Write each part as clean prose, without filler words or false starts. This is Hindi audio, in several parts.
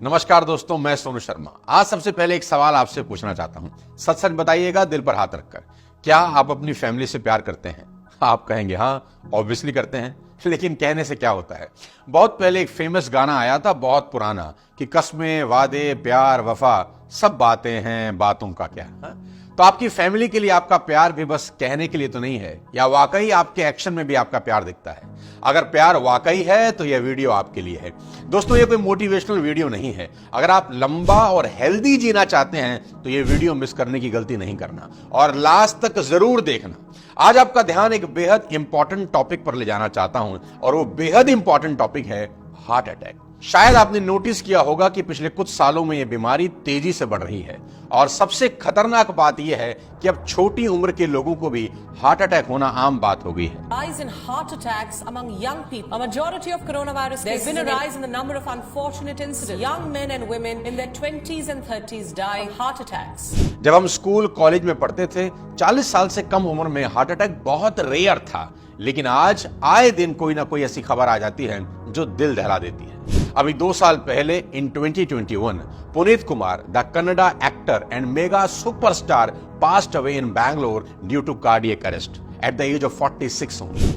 नमस्कार दोस्तों, मैं सोनू शर्मा। आज सबसे पहले एक सवाल आपसे पूछना चाहता हूं। सच सच बताइएगा, दिल पर हाथ रखकर। क्या आप अपनी फैमिली से प्यार करते हैं? आप कहेंगे हाँ, ऑब्वियसली करते हैं। लेकिन कहने से क्या होता है। बहुत पहले एक फेमस गाना आया था, बहुत पुराना, कि कस्में, वादे, प्यार, वफा सब बातें हैं, बातों का क्या। तो आपकी फैमिली के लिए आपका प्यार भी बस कहने के लिए तो नहीं है, या वाकई आपके एक्शन में भी आपका प्यार दिखता है? अगर प्यार वाकई है तो यह वीडियो आपके लिए है। दोस्तों, ये कोई मोटिवेशनल वीडियो नहीं है। अगर आप लंबा और हेल्दी जीना चाहते हैं तो ये वीडियो मिस करने की गलती नहीं करना और लास्ट तक जरूर देखना। आज आपका ध्यान एक बेहद इंपॉर्टेंट टॉपिक पर ले जाना चाहता हूं और वो बेहद इंपॉर्टेंट टॉपिक है हार्ट अटैक। शायद आपने नोटिस किया होगा कि पिछले कुछ सालों में यह बीमारी तेजी से बढ़ रही है और सबसे खतरनाक बात यह है कि अब छोटी उम्र के लोगों को भी हार्ट अटैक होना आम बात हो गई है। Rise in heart attacks among young people. A majority of coronavirus cases. There's been a rise in the number of unfortunate incidents. Young men and women in their 20s and 30s die of heart attacks. जब हम स्कूल कॉलेज में पढ़ते थे, 40 साल से कम उम्र में हार्ट अटैक बहुत रेयर था, लेकिन आज आए दिन कोई ना कोई ऐसी खबर आ जाती है जो दिल दहला देती है। अभी 2 साल पहले in 2021 Puneeth Kumar, the Kannada actor and mega superstar, passed away in Bangalore due to cardiac arrest at the age of 46 only.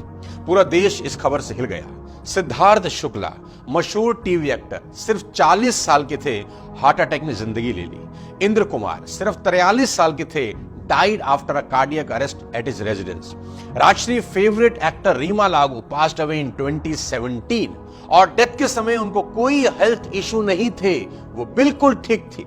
पूरा देश इस खबर से हिल गया। सिद्धार्थ शुक्ला, मशहूर टीवी एक्टर, सिर्फ 40 साल के थे, हार्ट अटैक ने जिंदगी ले ली। इंद्र कुमार सिर्फ 43 साल के थे, died after a cardiac arrest at his residence. Rajshri favourite actor Reema Lagoo passed away in 2017 और डेथ के समय उनको कोई हेल्थ इशू नहीं थे, वो बिल्कुल ठीक थी।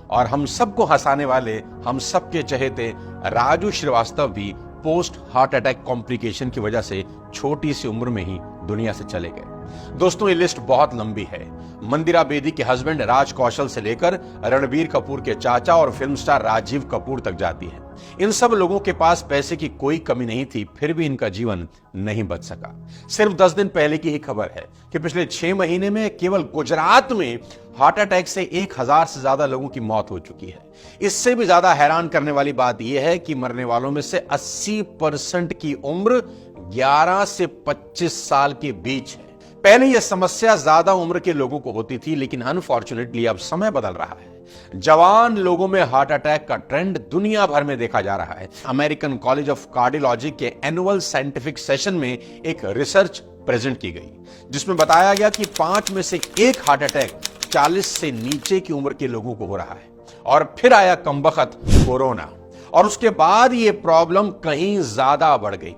और हम सबको हंसाने वाले, हम सबके चहेते राजू श्रीवास्तव भी पोस्ट हार्ट अटैक कॉम्प्लिकेशन की वजह से छोटी सी उम्र में ही दुनिया से चले गए। दोस्तों, ये लिस्ट बहुत लंबी है। मंदिरा बेदी के हस्बैंड राज कौशल से लेकर रणबीर कपूर के चाचा और फिल्म स्टार राजीव कपूर तक जाती है। इन सब लोगों के पास पैसे की कोई कमी नहीं थी, फिर भी इनका जीवन नहीं बच सका। सिर्फ 10 दिन पहले की ही खबर है कि पिछले 6 महीने में केवल गुजरात में हार्ट अटैक से 1000 से ज्यादा लोगों की मौत हो चुकी है। इससे भी ज्यादा हैरान करने वाली बात यह है कि मरने वालों में से 80% की उम्र 11 से 25 साल के बीच है। पहले यह समस्या ज्यादा उम्र के लोगों को होती थी, लेकिन अनफॉर्चुनेटली अब समय बदल रहा है। जवान लोगों में हार्ट अटैक का ट्रेंड दुनिया भर में देखा जा रहा है। अमेरिकन कॉलेज ऑफ कार्डियोलॉजी के एनुअल साइंटिफिक सेशन में एक रिसर्च प्रेजेंट की गई, जिसमें बताया गया कि 5 में से 1 हार्ट अटैक 40 से नीचे की उम्र के लोगों को हो रहा है। और फिर आया कमबख्त कोरोना, और उसके बाद यह प्रॉब्लम कहीं ज्यादा बढ़ गई।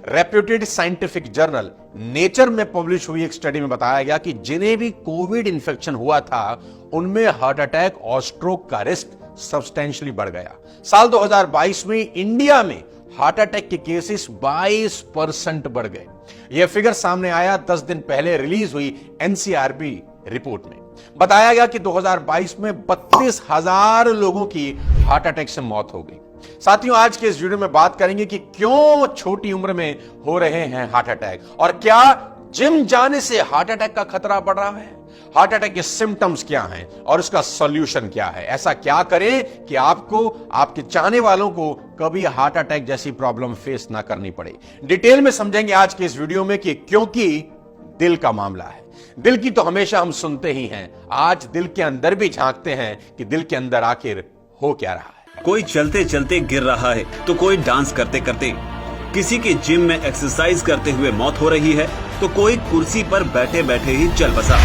रेप्यूटेड साइंटिफिक जर्नल नेचर में पब्लिश हुई एक स्टडी में बताया गया कि जिन्हें भी कोविड इंफेक्शन हुआ था, उनमें हार्ट अटैक और स्ट्रोक का रिस्क सब्सटेंशियली बढ़ गया। साल 2022 में इंडिया में हार्ट अटैक के केसेस 22% बढ़ गए। यह फिगर सामने आया 10 दिन पहले रिलीज हुई एनसीआरबी रिपोर्ट में। बताया गया कि 2022 में 32,000 लोगों की हार्ट अटैक से मौत हो गई। साथियों, आज के इस वीडियो में बात करेंगे कि क्यों छोटी उम्र में हो रहे हैं हार्ट अटैक और क्या जिम जाने से हार्ट अटैक का खतरा बढ़ रहा है। हार्ट अटैक के सिम्टम्स क्या हैं और उसका सॉल्यूशन क्या है। ऐसा क्या करें कि आपको, आपके चाहने वालों को कभी हार्ट अटैक जैसी प्रॉब्लम फेस ना करनी पड़े। डिटेल में समझेंगे आज के इस वीडियो में कि क्योंकि दिल का मामला है। दिल की तो हमेशा हम सुनते ही हैं, आज दिल के अंदर भी झांकते हैं कि दिल के अंदर आखिर हो क्या रहा है। कोई चलते चलते गिर रहा है तो कोई डांस करते करते, किसी के जिम में एक्सरसाइज करते हुए मौत हो रही है तो कोई कुर्सी पर बैठे बैठे ही चल बसा।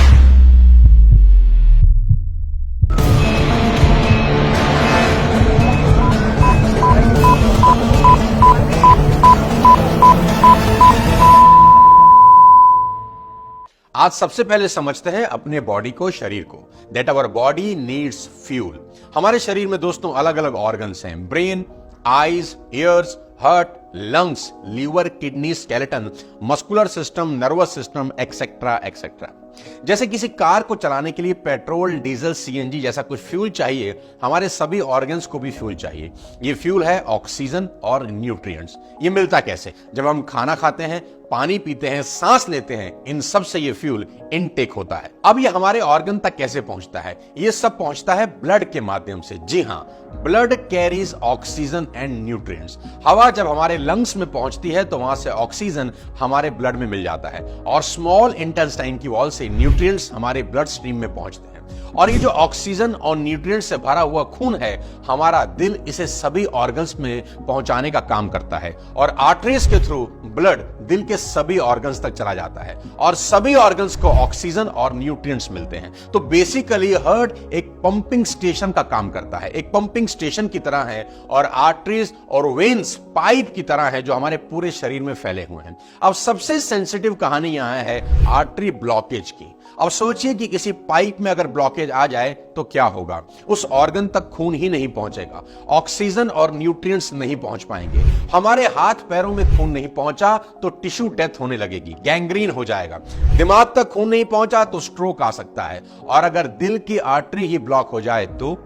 आज सबसे पहले समझते हैं अपने बॉडी को, शरीर को। That our body needs fuel. हमारे शरीर में दोस्तों अलग अलग ऑर्गन्स हैं। Brain, eyes, ears, heart, lungs, liver, kidney, skeleton, muscular system, nervous system, etcetera etcetera. जैसे किसी कार को चलाने के लिए पेट्रोल, डीजल, सीएनजी जैसा कुछ फ्यूल चाहिए, हमारे सभी ऑर्गन्स को भी फ्यूल चाहिए। ये फ्यूल है ऑक्सीजन और न्यूट्रिएंट्स। ये मिलता कैसे? जब हम खाना खाते हैं, पानी पीते हैं, सांस लेते हैं, इन सब से ये फ्यूल इनटेक होता है। अब ये हमारे ऑर्गन तक कैसे पहुंचता है? ये सब पहुंचता है ब्लड के माध्यम से। जी हां, blood carries oxygen and nutrients. हवा जब हमारे लंग्स में पहुंचती है तो वहां से ऑक्सीजन हमारे ब्लड में मिल जाता है और स्मॉल इंटेस्टाइन की वॉल से न्यूट्रिएंट्स हमारे ब्लड स्ट्रीम में पहुंचते हैं। और ये जो ऑक्सीजन और न्यूट्रिएंट से भरा हुआ खून है, हमारा दिल इसे सभी ऑर्गन्स में पहुंचाने का काम करता है और आर्टरीज के थ्रू ब्लड दिल के सभी ऑर्गन्स तक चला जाता है और सभी ऑर्गन्स को ऑक्सीजन और न्यूट्रिएंट्स मिलते हैं। तो बेसिकली हार्ट एक पंपिंग स्टेशन का काम करता है, एक पंपिंग स्टेशन की तरह है और आर्टरीज और वेन्स पाइप की तरह है जो हमारे पूरे शरीर में फैले हुए हैं। अब सबसे सेंसिटिव कहानी यहां है आर्टरी ब्लॉकेज की। अब सोचिए कि किसी पाइप में अगर ब्लॉकेज आ जाए तो क्या होगा? उस ऑर्गन तक खून ही नहीं पहुंचेगा, ऑक्सीजन और न्यूट्रिएंट्स नहीं पहुंच पाएंगे, हमारे हाथ पैरों में खून नहीं पहुंचा तो टिश्यू डेथ होने लगेगी, गैंग्रीन हो जाएगा, दिमाग तक खून नहीं पहुंचा तो स्ट्रोक आ सकता है और अगर दिल की आर्टरी ही ब्लॉक हो जाए तो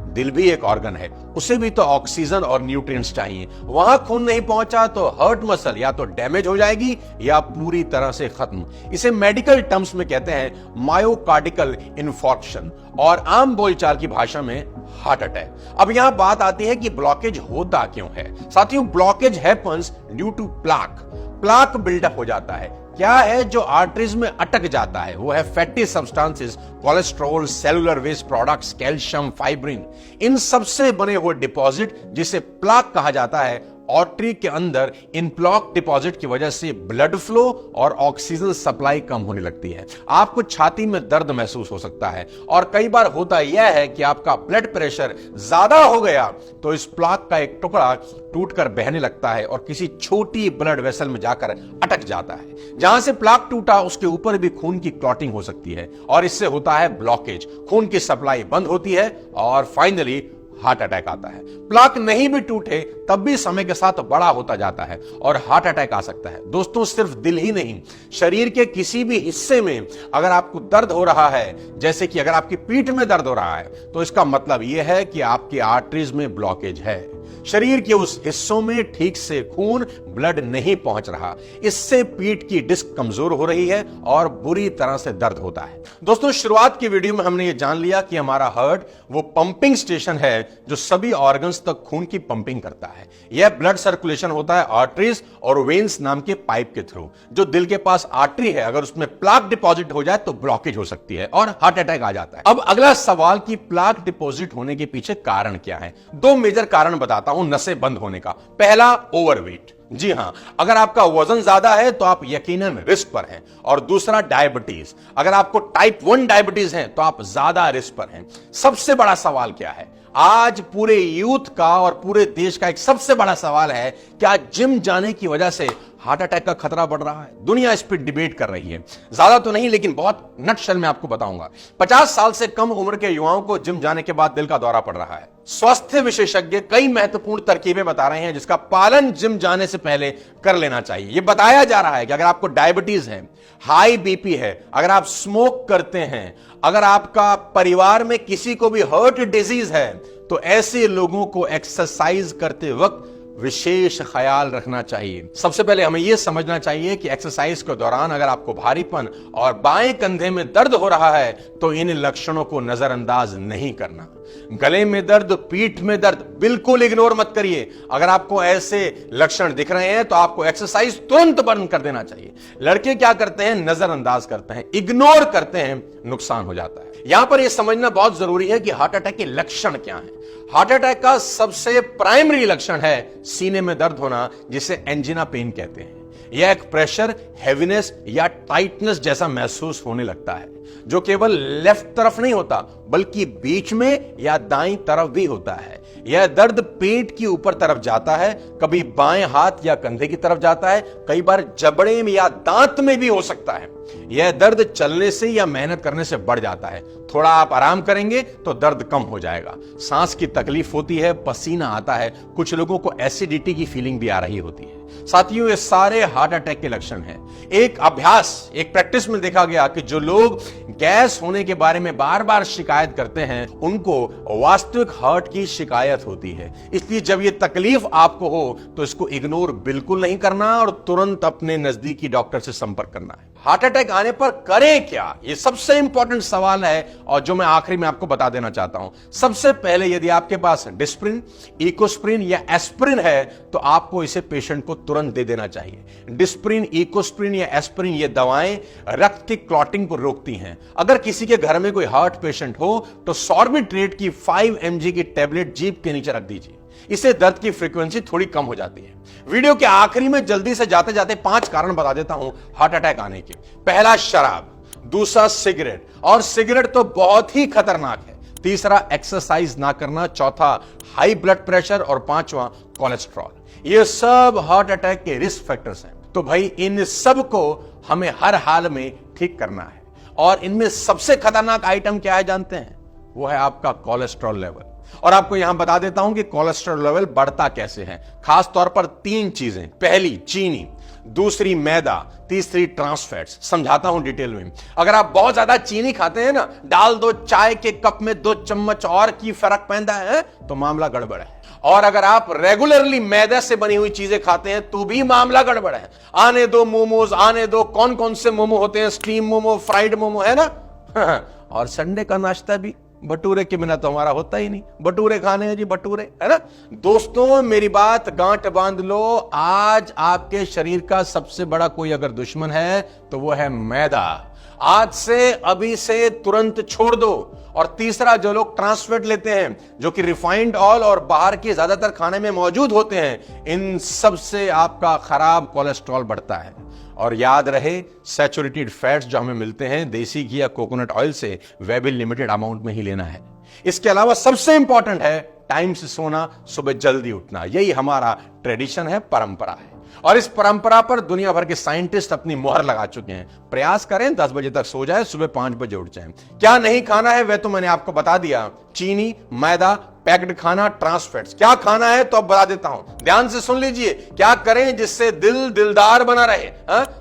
दिल भी एक ऑर्गन है, उसे भी तो ऑक्सीजन और न्यूट्रिएंट्स चाहिए। वहां खून नहीं पहुंचा तो हार्ट मसल या तो डैमेज हो जाएगी या पूरी तरह से खत्म। इसे मेडिकल टर्म्स में कहते हैं मायोकार्डिकल इन्फॉर्क्शन और आम बोलचाल की भाषा में हार्ट अटैक। अब यहां बात आती है कि ब्लॉकेज होता क्यों है। साथियों, blockage happens due to plaque buildup हो जाता है। क्या है जो आर्टरीज में अटक जाता है? वो है fatty substances, cholesterol, cellular waste products, calcium, fibrin, इन सबसे बने हुए डिपॉजिट जिसे प्लाक कहा जाता है। आर्टरी के अंदर इन प्लाक डिपॉजिट की वजह से ब्लड फ्लो और ऑक्सीजन सप्लाई कम होने लगती है। आपको छाती में दर्द महसूस हो सकता है और कई बार होता यह है कि आपका ब्लड प्रेशर ज्यादा हो गया तो इस प्लाक का एक टुकड़ा टूटकर बहने लगता है और किसी छोटी ब्लड वेसल में जाकर अटक जाता है। जहां से प्लाक टूटा उसके ऊपर भी खून की क्लॉटिंग हो सकती है और इससे होता है ब्लॉकेज, खून की सप्लाई बंद होती है और फाइनली हार्ट अटैक आता है। प्लाक नहीं भी टूटे तब भी समय के साथ बड़ा होता जाता है और हार्ट अटैक आ सकता है। दोस्तों, सिर्फ दिल ही नहीं, शरीर के किसी भी हिस्से में अगर आपको दर्द हो रहा है, जैसे कि अगर आपकी पीठ में दर्द हो रहा है, तो इसका मतलब यह है कि आपकी आर्टरीज में ब्लॉकेज है। शरीर के उस हिस्सों में ठीक से खून, ब्लड नहीं पहुंच रहा, इससे पीठ की डिस्क कमजोर हो रही है और बुरी तरह से दर्द होता है। दोस्तों, शुरुआत की वीडियो में हमने ये जान लिया कि हमारा हार्ट वो पंपिंग स्टेशन है जो सभी ऑर्गन्स तक खून की पंपिंग करता है। यह ब्लड सर्कुलेशन होता है आर्टरीज और वेन्स नाम के पाइप के थ्रू। जो दिल के पास आर्टरी है, अगर उसमें प्लाक डिपॉजिट हो जाए तो ब्लॉकेज हो सकती है और हार्ट अटैक आ जाता है। अब अगला सवाल कि प्लाक डिपॉजिट होने के पीछे कारण क्या है? दो मेजर कारण बताता हूं नसें बंद होने का। पहला, ओवरवेट। जी हां, अगर आपका वजन ज्यादा है तो आप यकीनन रिस्क पर हैं। और दूसरा, डायबिटीज। अगर आपको टाइप 1 डायबिटीज है तो आप ज्यादा रिस्क पर हैं। सबसे बड़ा सवाल क्या है? आज पूरे यूथ का और पूरे देश का एक सबसे बड़ा सवाल है, क्या जिम जाने की वजह से हार्ट अटैक का खतरा बढ़ रहा है? दुनिया इस पर डिबेट कर रही है, ज्यादा तो नहीं लेकिन बहुत नटशल में आपको बताऊंगा। 50 साल से कम उम्र के युवाओं को जिम जाने के बाद दिल का दौरा पड़ रहा है। स्वास्थ्य विशेषज्ञ कई महत्वपूर्ण तरकीबें बता रहे हैं जिसका पालन जिम जाने से पहले कर लेना चाहिए। यह बताया जा रहा है कि अगर आपको डायबिटीज है, हाई बीपी है, अगर आप स्मोक करते हैं, अगर आपका परिवार में किसी को भी हार्ट डिजीज है, तो ऐसे लोगों को एक्सरसाइज करते वक्त विशेष ख्याल रखना चाहिए। सबसे पहले हमें यह समझना चाहिए कि एक्सरसाइज के दौरान अगर आपको भारीपन और बाएं कंधे में दर्द हो रहा है तो इन लक्षणों को नजरअंदाज नहीं करना। गले में दर्द, पीठ में दर्द बिल्कुल इग्नोर मत करिए। अगर आपको ऐसे लक्षण दिख रहे हैं तो आपको एक्सरसाइज तुरंत बंद कर देना चाहिए। लड़के क्या करते हैं? नजरअंदाज करते हैं, इग्नोर करते हैं, नुकसान हो जाता है। यहां पर यह समझना बहुत जरूरी है कि हार्ट अटैक के लक्षण क्या हैं। हार्ट अटैक का सबसे प्राइमरी लक्षण है सीने में दर्द होना, जिसे एंजिना पेन कहते हैं। यह एक प्रेशर, हैवीनेस या टाइटनेस जैसा महसूस होने लगता है जो केवल लेफ्ट तरफ नहीं होता बल्कि बीच में या दाईं तरफ भी होता है। यह दर्द पेट की ऊपर तरफ जाता है, कभी बाएं हाथ या कंधे की तरफ जाता है, कई बार जबड़े में या दांत में भी हो सकता है। यह दर्द चलने से या मेहनत करने से बढ़ जाता है। थोड़ा आप आराम करेंगे तो दर्द कम हो जाएगा। सांस की तकलीफ होती है, पसीना आता है, कुछ लोगों को एसिडिटी की फीलिंग भी आ रही होती है। साथियों, ये सारे हार्ट अटैक के लक्षण हैं। एक अभ्यास, एक प्रैक्टिस में देखा गया कि जो लोग गैस होने के बारे में बार बार शिकायत करते हैं उनको वास्तविक हार्ट की शिकायत होती है। इसलिए जब ये तकलीफ आपको हो तो इसको इग्नोर बिल्कुल नहीं करना और तुरंत अपने नजदीकी डॉक्टर से संपर्क करना है। हार्ट अटैक आने पर करें क्या, ये सबसे इंपॉर्टेंट सवाल है और जो मैं आखिरी में आपको बता देना चाहता हूं। सबसे पहले यदि आपके पास डिस्प्रिन, इकोस्प्रिन या एस्प्रिन है तो आपको इसे पेशेंट को तुरंत दे देना चाहिए। डिस्प्रिन, इकोस्प्रिन या एस्प्रिन ये दवाएं रक्त की क्लॉटिंग को रोकती हैं। अगर किसी के घर में कोई हार्ट पेशेंट हो तो सॉर्बिट्रेट की 5 mg की टेबलेट जीभ के नीचे रख दीजिए, इससे दर्द की फ्रीक्वेंसी थोड़ी कम हो जाती है। वीडियो के आखिरी में जल्दी से जाते जाते 5 कारण बता देता हूं हार्ट अटैक आने के। पहला शराब, दूसरा सिगरेट, और सिगरेट तो बहुत ही खतरनाक है। तीसरा एक्सरसाइज ना करना, चौथा हाई ब्लड प्रेशर और पांचवा कोलेस्ट्रॉल। ये सब हार्ट अटैक के रिस्क फैक्टर्स हैं। तो भाई इन सब को हमें हर हाल में ठीक करना है और इनमें सबसे खतरनाक आइटम क्या है जानते हैं? वो है आपका कोलेस्ट्रॉल लेवल। और आपको यहां बता देता हूं कि कोलेस्ट्रॉल लेवल बढ़ता कैसे है। खास तौर पर 3 चीजें, पहली चीनी, दूसरी मैदा, तीसरी ट्रांस फैट्स। समझाता हूं डिटेल में। अगर आप बहुत ज्यादा चीनी खाते हैं ना, डाल दो चाय के कप में 2 चम्मच और की फर्क पैदा है तो मामला गड़बड़ है। और अगर आप रेगुलरली मैदा से बनी हुई चीजें खाते हैं तो भी मामला गड़बड़ है। आने दो मोमोज, आने दो, कौन कौन से मोमो होते हैं, स्टीम मोमो, फ्राइड मोमो, है ना। और संडे का नाश्ता भी भटूरे के बिना तो हमारा होता ही नहीं। भटूरे खाने हैं जी, भटूरे, है ना। दोस्तों मेरी बात गांठ बांध लो, आज आपके शरीर का सबसे बड़ा कोई अगर दुश्मन है तो वो है मैदा। आज से, अभी से तुरंत छोड़ दो। और तीसरा, जो लोग ट्रांस फैट लेते हैं जो कि रिफाइंड ऑयल और बाहर के ज्यादातर खाने में मौजूद होते हैं, इन सब से आपका खराब कोलेस्ट्रॉल बढ़ता है। और याद रहे, सैचुरेटेड फैट्स जो हमें मिलते हैं देसी घी या कोकोनट ऑयल से, वह भी लिमिटेड अमाउंट में ही लेना है। इसके अलावा सबसे इंपॉर्टेंट है टाइम से सोना, सुबह जल्दी उठना। यही हमारा ट्रेडिशन है, परंपरा है। और इस परंपरा पर दुनिया भर के साइंटिस्ट अपनी मोहर लगा चुके हैं। प्रयास करें 10 बजे तक सो जाए, सुबह 5 बजे उठ जाएं। क्या नहीं खाना है वह तो मैंने आपको बता दिया। चीनी, मैदा, पैक्ड खाना, ट्रांस फैट्स। क्या खाना है तो अब बता देता हूं, ध्यान से सुन लीजिए। क्या करें जिससे दिल दिलदार बना रहे?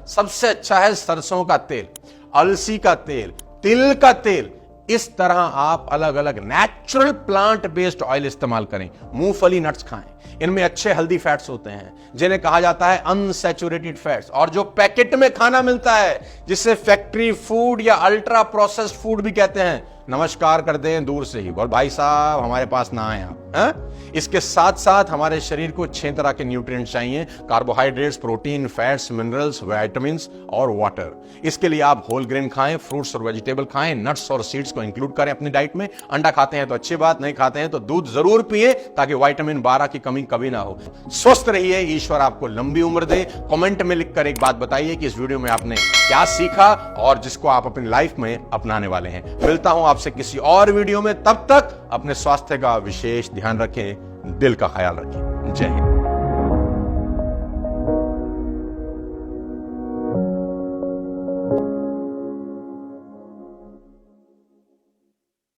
सबसे अच्छा है सरसों का तेल, अलसी का तेल, तिल का तेल। इस तरह आप अलग अलग नेचुरल प्लांट बेस्ड ऑयल इस्तेमाल करें। मूंगफली, नट्स खाएं, इनमें अच्छे हेल्दी फैट्स होते हैं जिन्हें कहा जाता है अनसैचुरेटेड फैट्स। और जो पैकेट में खाना मिलता है जिसे फैक्ट्री फूड या अल्ट्रा प्रोसेस्ड फूड भी कहते हैं, नमस्कार कर दें दूर से ही, बोल भाई साहब हमारे पास ना आए आप। इसके साथ साथ हमारे शरीर को 6 तरह के न्यूट्रिएंट्स चाहिए: carbohydrates, protein, fats, minerals, vitamins और वाटर। इसके लिए आप होल ग्रेन खाएं, फ्रूट्स और वेजिटेबल खाएं, नट्स और सीड्स को इंक्लूड करें अपनी डाइट में। अंडा खाते हैं तो अच्छी बात, नहीं खाते हैं तो दूध जरूर पिए ताकि विटामिन 12 की कमी कभी ना हो। स्वस्थ रहिए, ईश्वर आपको लंबी उम्र दे। कमेंट में लिखकर एक बात बताइए कि इस वीडियो में आपने क्या सीखा और जिसको आप अपनी लाइफ में अपनाने वाले हैं। मिलता हूं आपसे किसी और वीडियो में, तब तक अपने स्वास्थ्य का विशेष ध्यान रखें, दिल का ख्याल रखें। जय हिंद।